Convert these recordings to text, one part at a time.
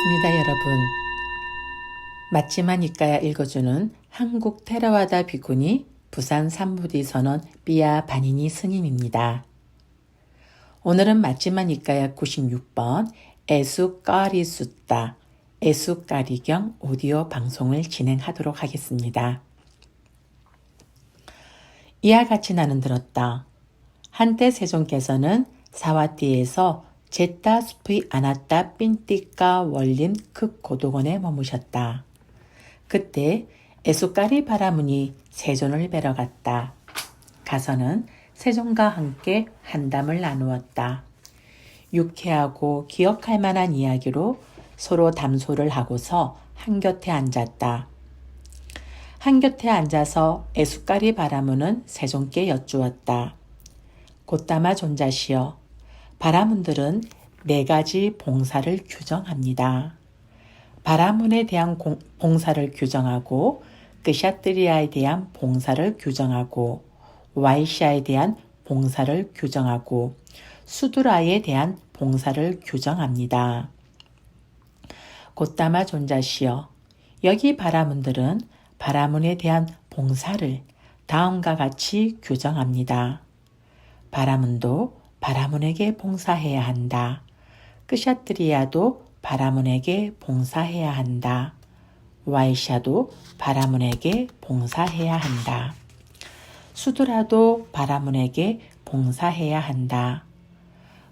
반갑습니다, 여러분. 맞지만 이까야 읽어주는 한국 테라와다 비구니 부산 삼부디 선원 삐아 바니니 스님입니다. 오늘은 맞지만 이까야 96번 애수까리 숫다 애수까리경 오디오 방송을 진행하도록 하겠습니다. 이와 같이 나는 들었다. 한때 세종께서는 사와띠에서 제따 숲의 아나따 삔띠까 월림 극 고도곤에 머무셨다. 그때 애수까리 바라문이 세존을 뵈러 갔다. 가서는 세존과 함께 한담을 나누었다. 유쾌하고 기억할 만한 이야기로 서로 담소를 하고서 한곁에 앉았다. 한곁에 앉아서 애수까리 바라문은 세존께 여쭈었다. 곧다마 존자시여, 바라문들은 4가지 봉사를 규정합니다. 바라문에 대한 봉사를 규정하고 끄샤뜨리아에 대한 봉사를 규정하고 와이샤에 대한 봉사를 규정하고 수두라에 대한 봉사를 규정합니다. 곧다마 존자시여, 여기 바라문들은 바라문에 대한 봉사를 다음과 같이 규정합니다. 바라문도 바라문에게 봉사해야 한다. 끄샤뜨리아도 바라문에게 봉사해야 한다. 와이샤도 바라문에게 봉사해야 한다. 수두라도 바라문에게 봉사해야 한다.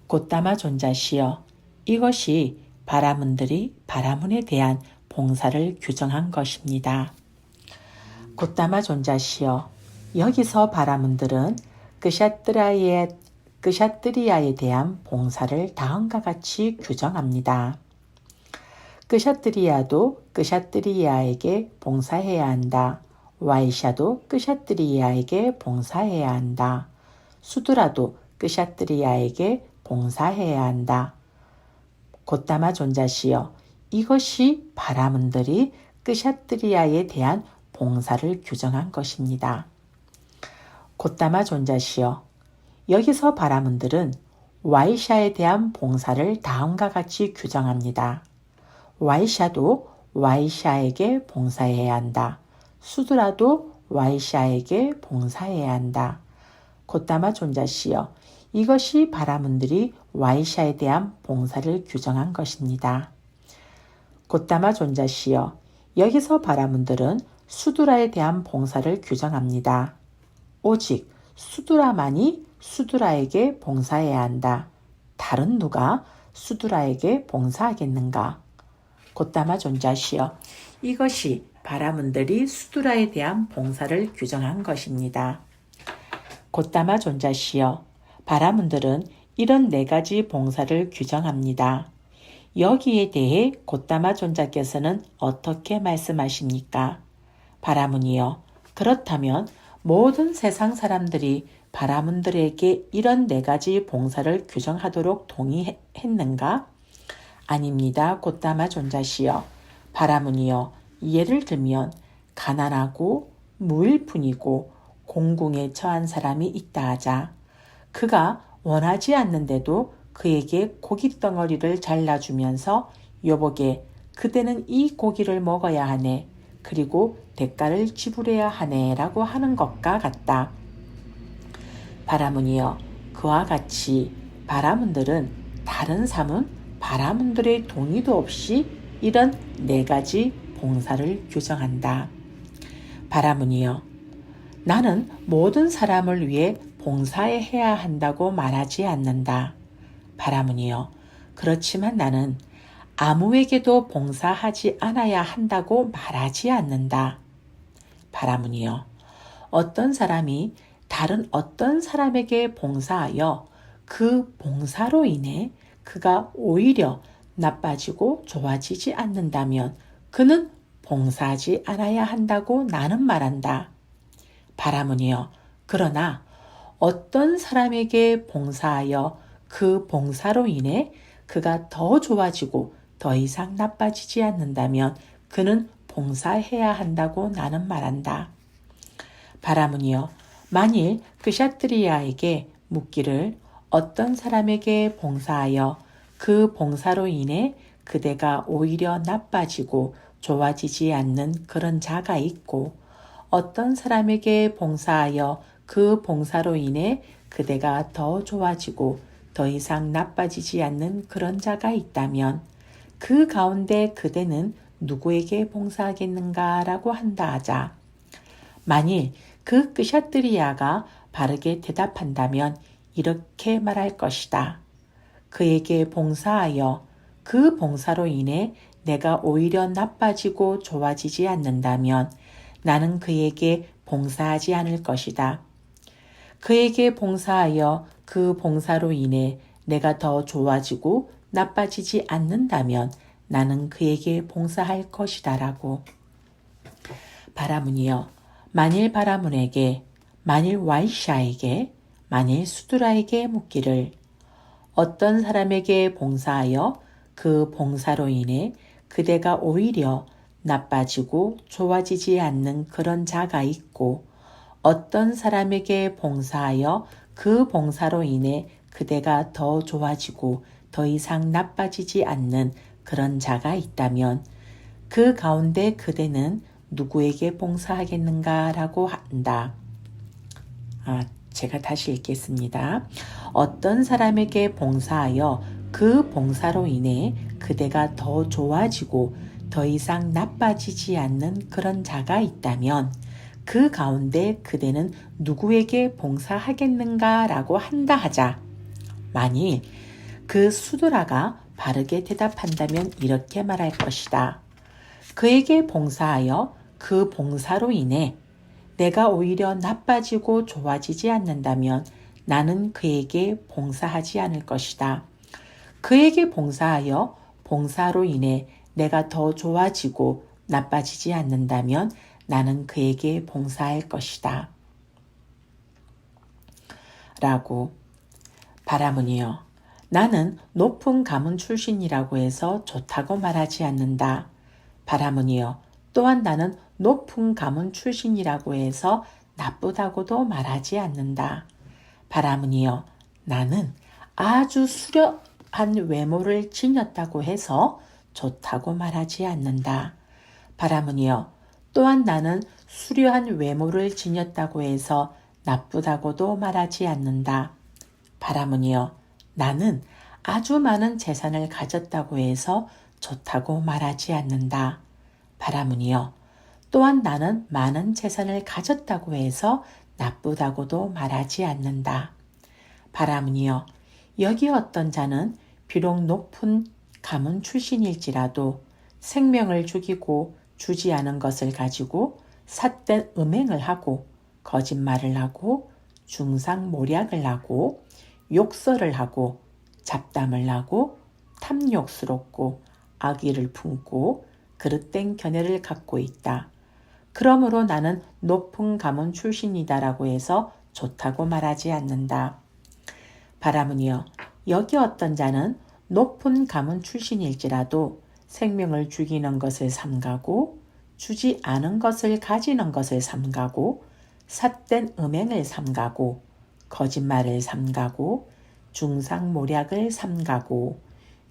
곧다마 존자시여, 이것이 바라문들이 바라문에 대한 봉사를 규정한 것입니다. 곧다마 존자시여, 여기서 바라문들은 끄샤뜨리아에 대한 봉사를 다음과 같이 규정합니다. 끄샤뜨리아도 끄샤뜨리아에게 봉사해야 한다. 와이샤도 끄샤뜨리아에게 봉사해야 한다. 수두라도 끄샤뜨리아에게 봉사해야 한다. 곧다마 존자시여, 이것이 바라문들이 끄샤뜨리아에 대한 봉사를 규정한 것입니다. 곧다마 존자시여, 여기서 바라문들은 와이샤에 대한 봉사를 다음과 같이 규정합니다. 와이샤도 와이샤에게 봉사해야 한다. 수두라도 와이샤에게 봉사해야 한다. 곧다마 존자시여, 이것이 바라문들이 와이샤에 대한 봉사를 규정한 것입니다. 곧다마 존자시여, 여기서 바라문들은 수두라에 대한 봉사를 규정합니다. 오직 수두라만이 수두라에게 봉사해야 한다. 다른 누가 수두라에게 봉사하겠는가? 곧다마 존자시여, 이것이 바라문들이 수두라에 대한 봉사를 규정한 것입니다. 곧다마 존자시여, 바라문들은 이런 4가지 봉사를 규정합니다. 여기에 대해 곧다마 존자께서는 어떻게 말씀하십니까? 바라문이여, 그렇다면 모든 세상 사람들이 바라문들에게 이런 4가지 봉사를 규정하도록 동의했는가? 아닙니다. 곧다마 존자시여, 바라문이여, 예를 들면 가난하고 무일푼이고 공궁에 처한 사람이 있다 하자. 그가 원하지 않는데도 그에게 고깃덩어리를 잘라주면서 여보게, 그대는 이 고기를 먹어야 하네. 그리고 대가를 지불해야 하네 라고 하는 것과 같다. 바라문이여, 그와 같이 바라문들은 다른 삶은 바라문들의 동의도 없이 이런 4가지 봉사를 규정한다. 바라문이여, 나는 모든 사람을 위해 봉사해야 한다고 말하지 않는다. 바라문이여, 그렇지만 나는 아무에게도 봉사하지 않아야 한다고 말하지 않는다. 바라문이여, 어떤 사람이 다른 어떤 사람에게 봉사하여 그 봉사로 인해 그가 오히려 나빠지고 좋아지지 않는다면 그는 봉사하지 않아야 한다고 나는 말한다. 바라문이여, 그러나 어떤 사람에게 봉사하여 그 봉사로 인해 그가 더 좋아지고 더 이상 나빠지지 않는다면 그는 봉사해야 한다고 나는 말한다. 바라문이여, 만일 끄샤뜨리아에게 묻기를 어떤 사람에게 봉사하여 그 봉사로 인해 그대가 오히려 나빠지고 좋아지지 않는 그런 자가 있고, 어떤 사람에게 봉사하여 그 봉사로 인해 그대가 더 좋아지고 더 이상 나빠지지 않는 그런 자가 있다면 그 가운데 그대는 누구에게 봉사하겠는가라고 한다 하자. 만일 그 끄샤트리아가 바르게 대답한다면 이렇게 말할 것이다. 그에게 봉사하여 그 봉사로 인해 내가 오히려 나빠지고 좋아지지 않는다면 나는 그에게 봉사하지 않을 것이다. 그에게 봉사하여 그 봉사로 인해 내가 더 좋아지고 나빠지지 않는다면 나는 그에게 봉사할 것이다 라고. 바라문이여, 만일 바라문에게, 만일 와이샤에게, 만일 수두라에게 묻기를 어떤 사람에게 봉사하여 그 봉사로 인해 그대가 오히려 나빠지고 좋아지지 않는 그런 자가 있고, 어떤 사람에게 봉사하여 그 봉사로 인해 그대가 더 좋아지고 더 이상 나빠지지 않는 그런 자가 있다면 그 가운데 그대는 누구에게 봉사하겠는가라고 한다. 제가 다시 읽겠습니다. 어떤 사람에게 봉사하여 그 봉사로 인해 그대가 더 좋아지고 더 이상 나빠지지 않는 그런 자가 있다면 그 가운데 그대는 누구에게 봉사하겠는가라고 한다 하자. 만일 그 수도라가 바르게 대답한다면 이렇게 말할 것이다. 그에게 봉사하여 그 봉사로 인해 내가 오히려 나빠지고 좋아지지 않는다면 나는 그에게 봉사하지 않을 것이다. 그에게 봉사하여 봉사로 인해 내가 더 좋아지고 나빠지지 않는다면 나는 그에게 봉사할 것이다. 라고. 바라문이여, 나는 높은 가문 출신이라고 해서 좋다고 말하지 않는다. 바라문이여, 또한 나는 높은 가문 출신이라고 해서 나쁘다고도 말하지 않는다. 바라문이여, 나는 아주 수려한 외모를 지녔다고 해서 좋다고 말하지 않는다. 바라문이여, 또한 나는 수려한 외모를 지녔다고 해서 나쁘다고도 말하지 않는다. 바라문이여, 나는 아주 많은 재산을 가졌다고 해서 좋다고 말하지 않는다. 바라문이여, 또한 나는 많은 재산을 가졌다고 해서 나쁘다고도 말하지 않는다. 바라문이여, 여기 어떤 자는 비록 높은 가문 출신일지라도 생명을 죽이고 주지 않은 것을 가지고 삿된 음행을 하고 거짓말을 하고 중상모략을 하고 욕설을 하고 잡담을 하고 탐욕스럽고 악의를 품고 그릇된 견해를 갖고 있다. 그러므로 나는 높은 가문 출신이다라고 해서 좋다고 말하지 않는다. 바라문이여, 여기 어떤 자는 높은 가문 출신일지라도 생명을 죽이는 것을 삼가고 주지 않은 것을 가지는 것을 삼가고 삿된 음행을 삼가고 거짓말을 삼가고 중상모략을 삼가고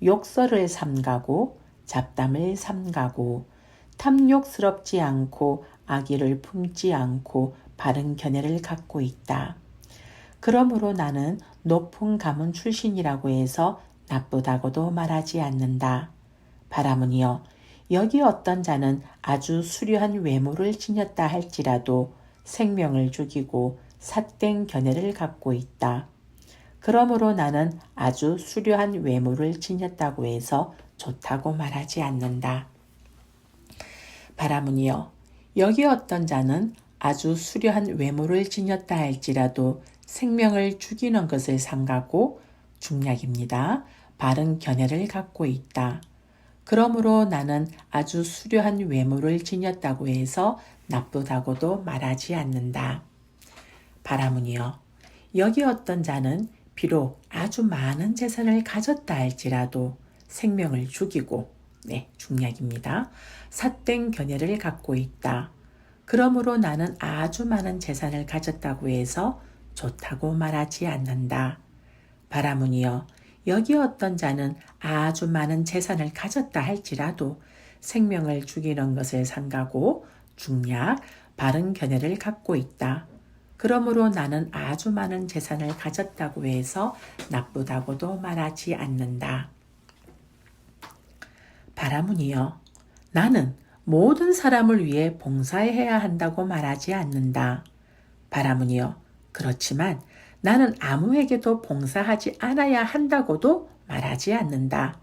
욕설을 삼가고 잡담을 삼가고 탐욕스럽지 않고 악의를 품지 않고 바른 견해를 갖고 있다. 그러므로 나는 높은 가문 출신이라고 해서 나쁘다고도 말하지 않는다. 바라문이여, 여기 어떤 자는 아주 수려한 외모를 지녔다 할지라도 생명을 죽이고 삿된 견해를 갖고 있다. 그러므로 나는 아주 수려한 외모를 지녔다고 해서 좋다고 말하지 않는다. 바라문이여, 여기 어떤 자는 아주 수려한 외모를 지녔다 할지라도 생명을 죽이는 것을 삼가고 중략입니다. 바른 견해를 갖고 있다. 그러므로 나는 아주 수려한 외모를 지녔다고 해서 나쁘다고도 말하지 않는다. 바라문이여, 여기 어떤 자는 비록 아주 많은 재산을 가졌다 할지라도 생명을 죽이고, 중략입니다. 삿된 견해를 갖고 있다. 그러므로 나는 아주 많은 재산을 가졌다고 해서 좋다고 말하지 않는다. 바라문이여, 여기 어떤 자는 아주 많은 재산을 가졌다 할지라도 생명을 죽이는 것을 삼가고 중략, 바른 견해를 갖고 있다. 그러므로 나는 아주 많은 재산을 가졌다고 해서 나쁘다고도 말하지 않는다. 바라문이여, 나는 모든 사람을 위해 봉사해야 한다고 말하지 않는다. 바라문이여, 그렇지만 나는 아무에게도 봉사하지 않아야 한다고도 말하지 않는다.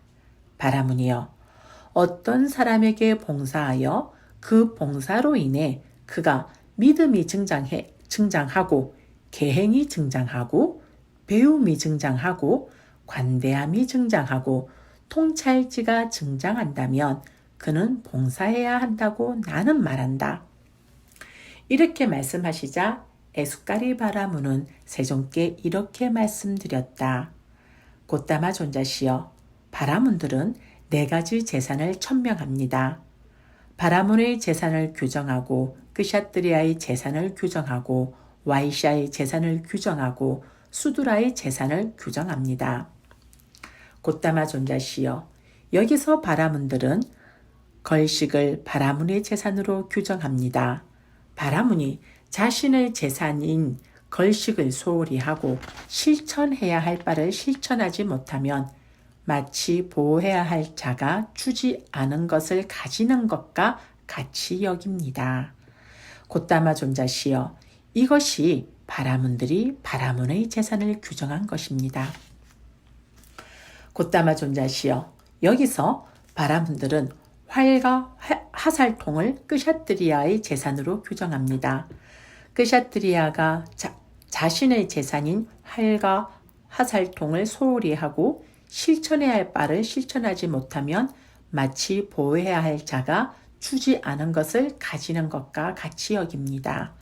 바라문이여, 어떤 사람에게 봉사하여 그 봉사로 인해 그가 믿음이 증장하고 계행이 증장하고 배움이 증장하고 관대함이 증장하고 통찰지가 증장한다면 그는 봉사해야 한다고 나는 말한다. 이렇게 말씀하시자 에스까리 바라문은 세존께 이렇게 말씀드렸다. 곧다마 존자시여, 바라문들은 4가지 재산을 천명합니다. 바라문의 재산을 규정하고 크샤트리아의 재산을 규정하고 와이샤의 재산을 규정하고 수두라의 재산을 규정합니다. 곧다마 존자시여, 여기서 바라문들은 걸식을 바라문의 재산으로 규정합니다. 바라문이 자신의 재산인 걸식을 소홀히 하고 실천해야 할 바를 실천하지 못하면 마치 보호해야 할 자가 주지 않은 것을 가지는 것과 같이 여깁니다. 곧다마 존자시여, 이것이 바라문들이 바라문의 재산을 규정한 것입니다. 곧다마 존자시여, 여기서 바라문들은 활과 하살통을 크샤트리아의 재산으로 규정합니다. 크샤트리아가 자신의 재산인 활과 하살통을 소홀히 하고 실천해야 할 바를 실천하지 못하면 마치 보호해야 할 자가 주지 않은 것을 가지는 것과 같이 여깁니다.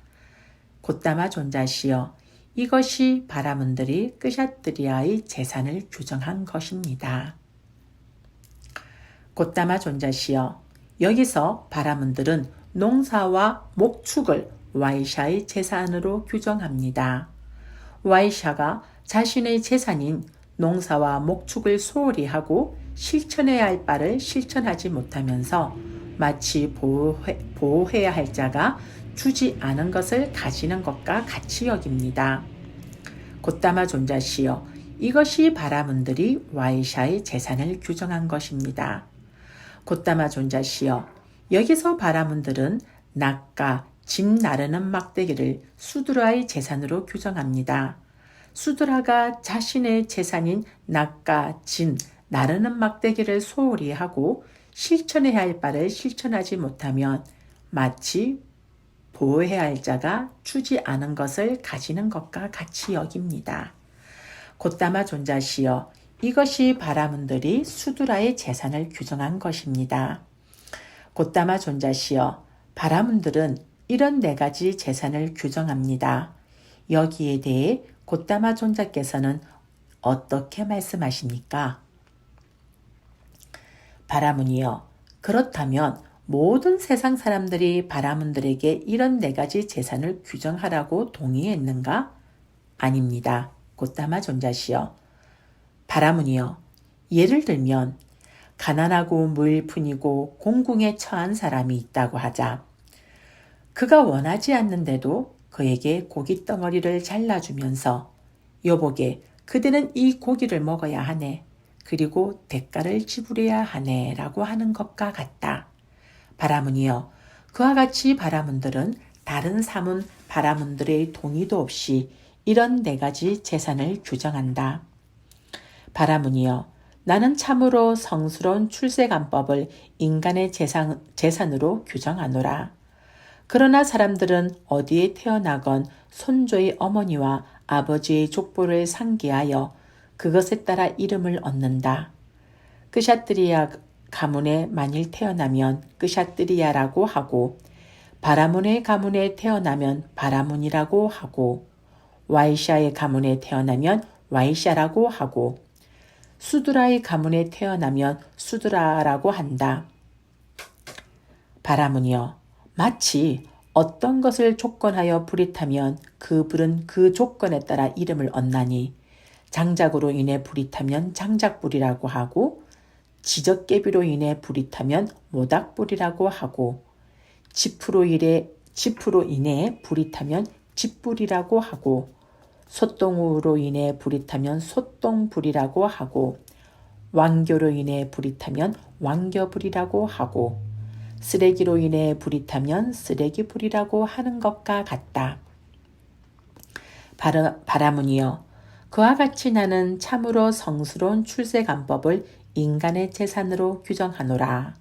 곧다마 존자시여, 이것이 바라문들이 크샤트리아의 재산을 규정한 것입니다. 곧다마 존자시여, 여기서 바라문들은 농사와 목축을 와이샤의 재산으로 규정합니다. 와이샤가 자신의 재산인 농사와 목축을 소홀히 하고 실천해야 할 바를 실천하지 못하면서 마치 보호해야 할 자가 주지 않은 것을 가지는 것과 같이 여깁니다. 곧다마 존자시여, 이것이 바라문들이 와이샤의 재산을 규정한 것입니다. 곧다마 존자시여, 여기서 바라문들은 낙과 집 나르는 막대기를 수드라의 재산으로 규정합니다. 수드라가 자신의 재산인 낙과 진 나르는 막대기를 소홀히 하고 실천해야 할 바를 실천하지 못하면 마치 보호해야 할 자가 주지 않은 것을 가지는 것과 같이 여깁니다. 곧다마 존자시여, 이것이 바라문들이 수두라의 재산을 규정한 것입니다. 곧다마 존자시여, 바라문들은 이런 4가지 재산을 규정합니다. 여기에 대해 곧다마 존자께서는 어떻게 말씀하십니까? 바라문이여, 그렇다면 모든 세상 사람들이 바라문들에게 이런 4가지 재산을 규정하라고 동의했는가? 아닙니다. 곧다마 존자시여. 바라문이여, 예를 들면 가난하고 무일푼이고 공궁에 처한 사람이 있다고 하자. 그가 원하지 않는데도 그에게 고기 덩어리를 잘라주면서 여보게, 그대는 이 고기를 먹어야 하네. 그리고 대가를 지불해야 하네 라고 하는 것과 같다. 바라문이여, 그와 같이 바라문들은 다른 사문 바라문들의 동의도 없이 이런 4가지 재산을 규정한다. 바라문이여, 나는 참으로 성스러운 출세관법을 인간의 재산으로 규정하노라. 그러나 사람들은 어디에 태어나건 손조의 어머니와 아버지의 족보를 상기하여 그것에 따라 이름을 얻는다. 크샤트리아 가문에 만일 태어나면 크샤트리아라고 하고, 바라문의 가문에 태어나면 바라문이라고 하고, 와이샤의 가문에 태어나면 와이샤라고 하고, 수드라의 가문에 태어나면 수드라라고 한다. 바라문이여, 마치 어떤 것을 조건하여 불이 타면 그 불은 그 조건에 따라 이름을 얻나니 장작으로 인해 불이 타면 장작불이라고 하고, 지적개비로 인해 불이 타면 모닥불이라고 하고, 지프로 인해 불이 타면 집불이라고 하고, 솥동으로 인해 불이 타면 솥동불이라고 하고, 왕교로 인해 불이 타면 왕겨불이라고 하고, 쓰레기로 인해 불이 타면 쓰레기불이라고 하는 것과 같다. 바라문이여, 그와 같이 나는 참으로 성스러운 출세관법을 인간의 재산으로 규정하노라.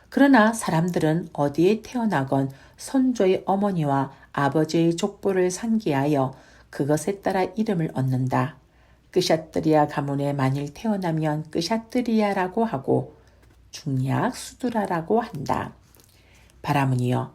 그러나 사람들은 어디에 태어나건 선조의 어머니와 아버지의 족보를 상기하여 그것에 따라 이름을 얻는다. 끄샤뜨리아 가문에 만일 태어나면 끄샤뜨리아라고 하고 중약 수두라라고 한다. 바라문이여,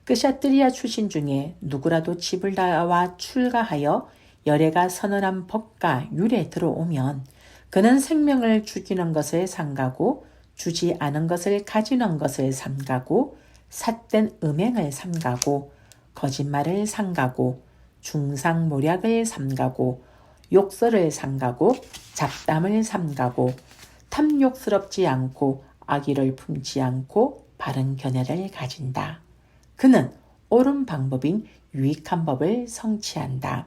끄샤뜨리아 출신 중에 누구라도 집을 나와 출가하여 열애가 선언한 법과 율에 들어오면 그는 생명을 죽이는 것을 삼가고 주지 않은 것을 가지는 것을 삼가고 삿된 음행을 삼가고 거짓말을 삼가고 중상모략을 삼가고 욕설을 삼가고 잡담을 삼가고 탐욕스럽지 않고 악의를 품지 않고 바른 견해를 가진다. 그는 옳은 방법인 유익한 법을 성취한다.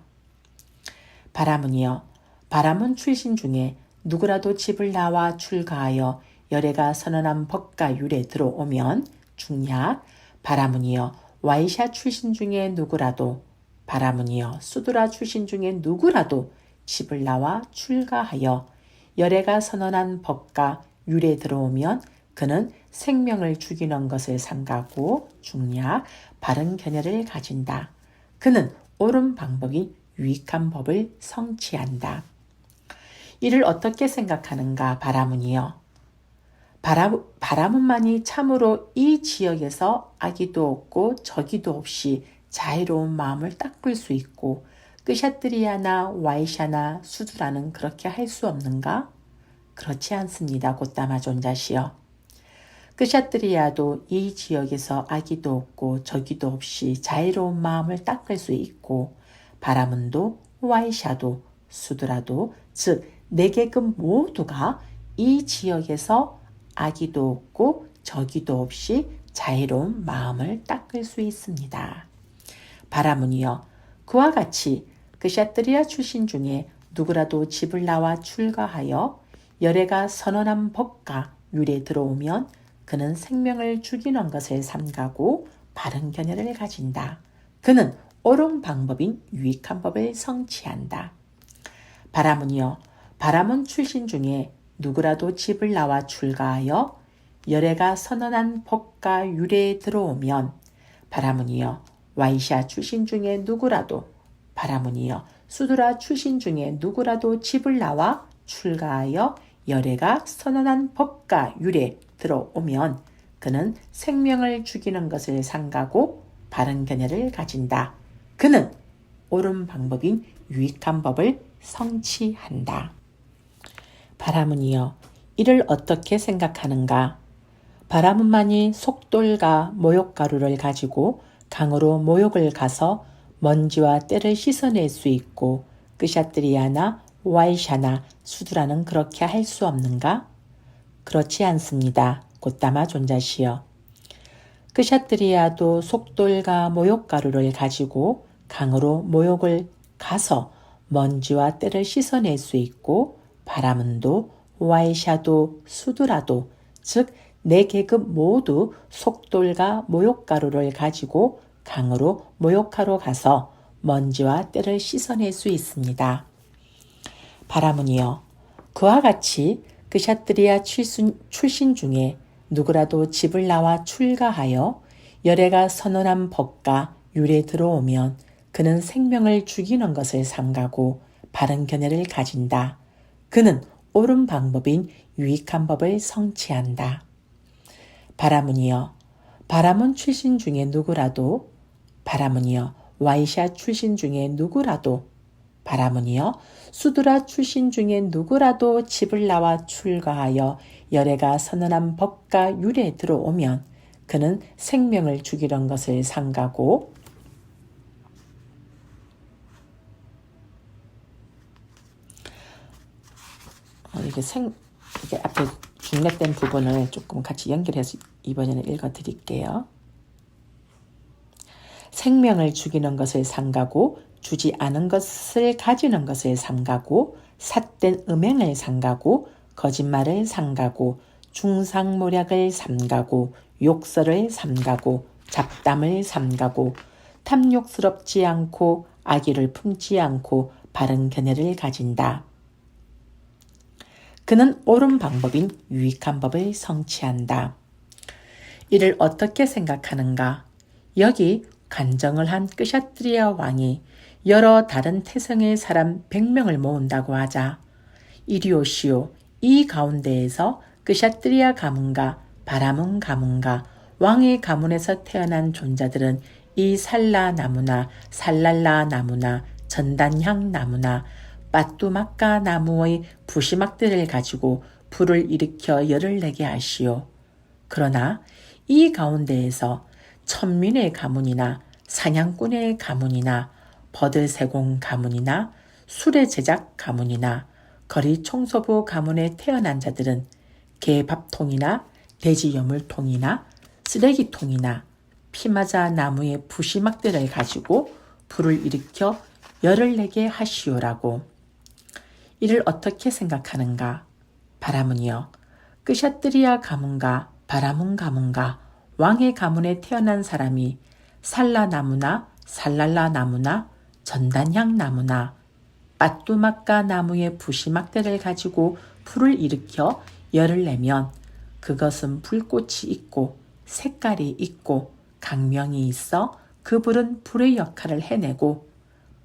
바라문이여, 바라문 출신 중에 누구라도 집을 나와 출가하여 열애가 선언한 법과 율에 들어오면 중약, 바라문이여, 와이샤 출신 중에 누구라도, 바라문이여, 수두라 출신 중에 누구라도 집을 나와 출가하여 열애가 선언한 법과 율에 들어오면 그는 생명을 죽이는 것을 삼가고 중약, 바른 견해를 가진다. 그는 옳은 방법인 유익한 법을 성취한다. 이를 어떻게 생각하는가 바라문이여. 바라문만이 참으로 이 지역에서 악의도 없고 저기도 없이 자유로운 마음을 닦을 수 있고 끄샤뜨리아나 와이샤나 수두라는 그렇게 할 수 없는가? 그렇지 않습니다. 곧다마 존자시여. 끄샤뜨리아도 이 지역에서 악의도 없고 저기도 없이 자유로운 마음을 닦을 수 있고 바라문도 와이샤도 수두라도 즉 네 계급 모두가 이 지역에서 악의도 없고 저기도 없이 자유로운 마음을 닦을 수 있습니다. 바라문이여, 그와 같이 끄샤뜨리아 출신 중에 누구라도 집을 나와 출가하여 열애가 선언한 법과 율에 들어오면 그는 생명을 죽이는 것을 삼가고 바른 견해를 가진다. 그는 옳은 방법인 유익한 법을 성취한다. 바라문이여, 바라문 출신 중에 누구라도 집을 나와 출가하여 열애가 선언한 법과 율에 들어오면 바라문이여, 와이샤 출신 중에 누구라도, 바라문이여, 수두라 출신 중에 누구라도 집을 나와 출가하여 열애가 선언한 법과 율에 들어오면 그는 생명을 죽이는 것을 삼가고 바른 견해를 가진다. 그는 옳은 방법인 유익한 법을 성취한다. 바라문이여, 이를 어떻게 생각하는가? 바라문만이 속돌과 모욕가루를 가지고 강으로 모욕을 가서 먼지와 때를 씻어낼 수 있고 끄샤뜨리아나 와이샤나 수두라는 그렇게 할 수 없는가? 그렇지 않습니다. 곧다마 존자시여. 끄샤뜨리아도 속돌과 모욕가루를 가지고 강으로 모욕을 가서 먼지와 때를 씻어낼 수 있고 바라문도 와이샤도 수두라도 즉 네 계급 모두 속돌과 모욕가루를 가지고 강으로 모욕하러 가서 먼지와 때를 씻어낼 수 있습니다. 바라문이여, 그와 같이 끄샤뜨리아 출신 중에 누구라도 집을 나와 출가하여 열애가 선언한 법과 율에 들어오면 그는 생명을 죽이는 것을 삼가고 바른 견해를 가진다. 그는 옳은 방법인 유익한 법을 성취한다. 바라문이여, 바라문 출신 중에 누구라도, 바라문이여, 와이샤 출신 중에 누구라도, 바라문이여, 수두라 출신 중에 누구라도 집을 나와 출가하여 열애가 선언한 법과 율에 들어오면 그는 생명을 죽이는 것을 삼가고 이게 앞에 중략된 부분을 조금 같이 연결해서 이번에는 읽어드릴게요. 생명을 죽이는 것을 삼가고 주지 않은 것을 가지는 것을 삼가고 삿된 음행을 삼가고 거짓말을 삼가고 중상모략을 삼가고 욕설을 삼가고 잡담을 삼가고 탐욕스럽지 않고 악의를 품지 않고 바른 견해를 가진다. 그는 옳은 방법인 유익한 법을 성취한다. 이를 어떻게 생각하는가? 여기 간정을 한 끄샤트리아 왕이 여러 다른 태성의 사람 100명을 모은다고 하자. 이리 오시오. 이 가운데에서 끄샤트리아 가문과 바라문 가문과 왕의 가문에서 태어난 존자들은 이 살라 나무나 살랄라 나무나 전단향 나무나 빠뚜마까 나무의 부시막들을 가지고 불을 일으켜 열을 내게 하시오. 그러나 이 가운데에서 천민의 가문이나 사냥꾼의 가문이나 버들세공 가문이나 수레제작 가문이나 거리 청소부 가문에 태어난 자들은 개밥통이나 돼지 여물통이나 쓰레기통이나 피마자 나무의 부시막들을 가지고 불을 일으켜 열을 내게 하시오라고. 이를 어떻게 생각하는가? 바라문이여, 끄샤트리아 가문과 바라문 가문과 왕의 가문에 태어난 사람이 살라나무나 살랄라 나무나 전단향 나무나 빠뚜마까 나무의 부시막대를 가지고 불을 일으켜 열을 내면 그것은 불꽃이 있고 색깔이 있고 강명이 있어 그 불은 불의 역할을 해내고,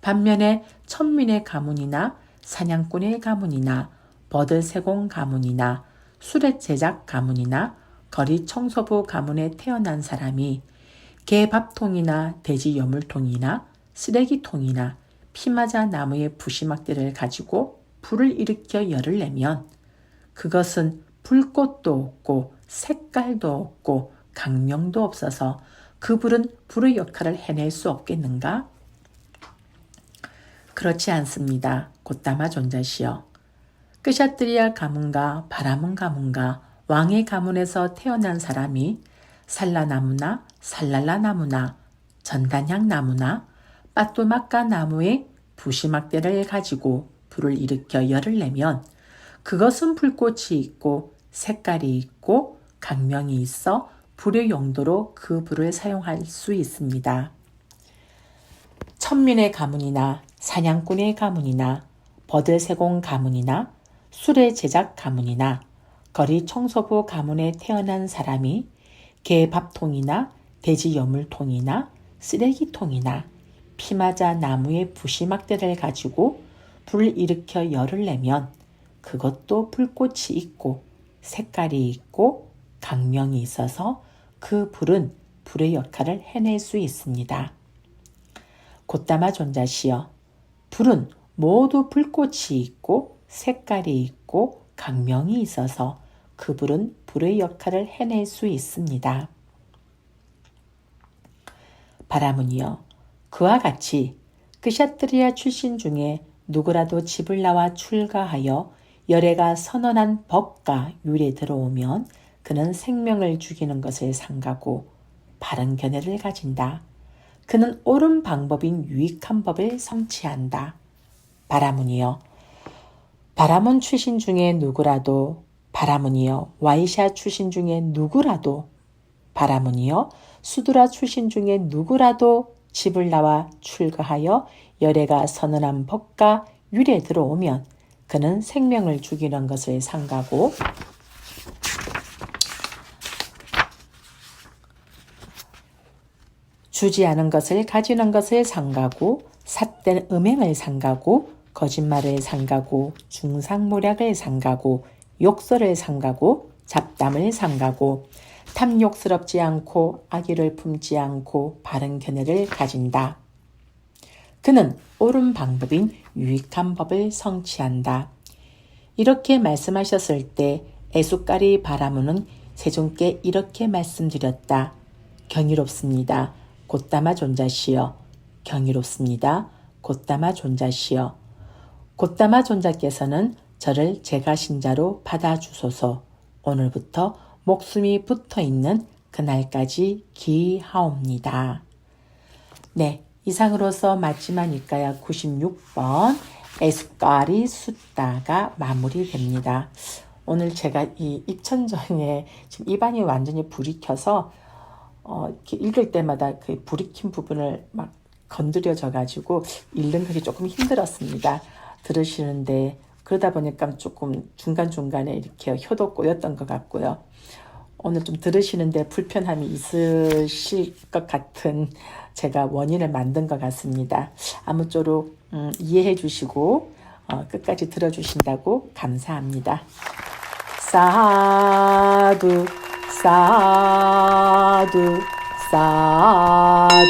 반면에 천민의 가문이나 사냥꾼의 가문이나 버들세공 가문이나 수레제작 가문이나 거리 청소부 가문에 태어난 사람이 개밥통이나 돼지 여물통이나 쓰레기통이나 피마자 나무의 부시막대를 가지고 불을 일으켜 열을 내면 그것은 불꽃도 없고 색깔도 없고 강명도 없어서 그 불은 불의 역할을 해낼 수 없겠는가? 그렇지 않습니다. 곧다마 존자시여. 끄샤트리아 가문과 바라문 가문과 왕의 가문에서 태어난 사람이 살라나무나 살랄라 나무나 전단향 나무나 빠뚜마까 나무의 부시막대를 가지고 불을 일으켜 열을 내면 그것은 불꽃이 있고 색깔이 있고 강명이 있어 불의 용도로 그 불을 사용할 수 있습니다. 천민의 가문이나 사냥꾼의 가문이나 버들세공 가문이나 수레제작 가문이나 거리 청소부 가문에 태어난 사람이 개밥통이나 돼지 여물통이나 쓰레기통이나 피마자 나무의 부시막대를 가지고 불을 일으켜 열을 내면 그것도 불꽃이 있고 색깔이 있고 강명이 있어서 그 불은 불의 역할을 해낼 수 있습니다. 곧다마 존자시여, 불은 모두 불꽃이 있고 색깔이 있고 강명이 있어서 그 불은 불의 역할을 해낼 수 있습니다. 바라문이여, 그와 같이 끄샤트리아 출신 중에 누구라도 집을 나와 출가하여 열애가 선언한 법과 율에 들어오면 그는 생명을 죽이는 것을 삼가고 바른 견해를 가진다. 그는 옳은 방법인 유익한 법을 성취한다. 바라문이여, 바라문 출신 중에 누구라도, 바라문이여, 와이샤 출신 중에 누구라도, 바라문이여, 수드라 출신 중에 누구라도 집을 나와 출가하여 열애가 선언한 법과 율에 들어오면 그는 생명을 죽이는 것을 삼가고 주지 않은 것을 가지는 것을 삼가고 삿된 음행을 삼가고 거짓말을 삼가고 중상모략을 삼가고 욕설을 삼가고 잡담을 삼가고 탐욕스럽지 않고 악의를 품지 않고 바른 견해를 가진다. 그는 옳은 방법인 유익한 법을 성취한다. 이렇게 말씀하셨을 때 에숫가리 바라문은 세존께 이렇게 말씀드렸다. 경이롭습니다. 곧다마 존자시여. 경이롭습니다. 곧다마 존자시여. 곧다마 존자께서는 저를 제가 신자로 받아주소서. 오늘부터 목숨이 붙어있는 그날까지 기하옵니다. 네, 이상으로서 마지막 니까야 96번 에스까리 숫다가 마무리됩니다. 오늘 제가 이 입천정에 지금 입안이 완전히 불이 켜서 이렇게 읽을 때마다 그 불이 킨 부분을 막 건드려져 가지고 읽는 것이 조금 힘들었습니다. 들으시는데 그러다 보니까 조금 중간중간에 이렇게 혀도 꼬였던 것 같고요. 오늘 좀 들으시는데 불편함이 있으실 것 같은 제가 원인을 만든 것 같습니다. 아무쪼록 이해해 주시고 끝까지 들어주신다고 감사합니다. 사두 사두 사두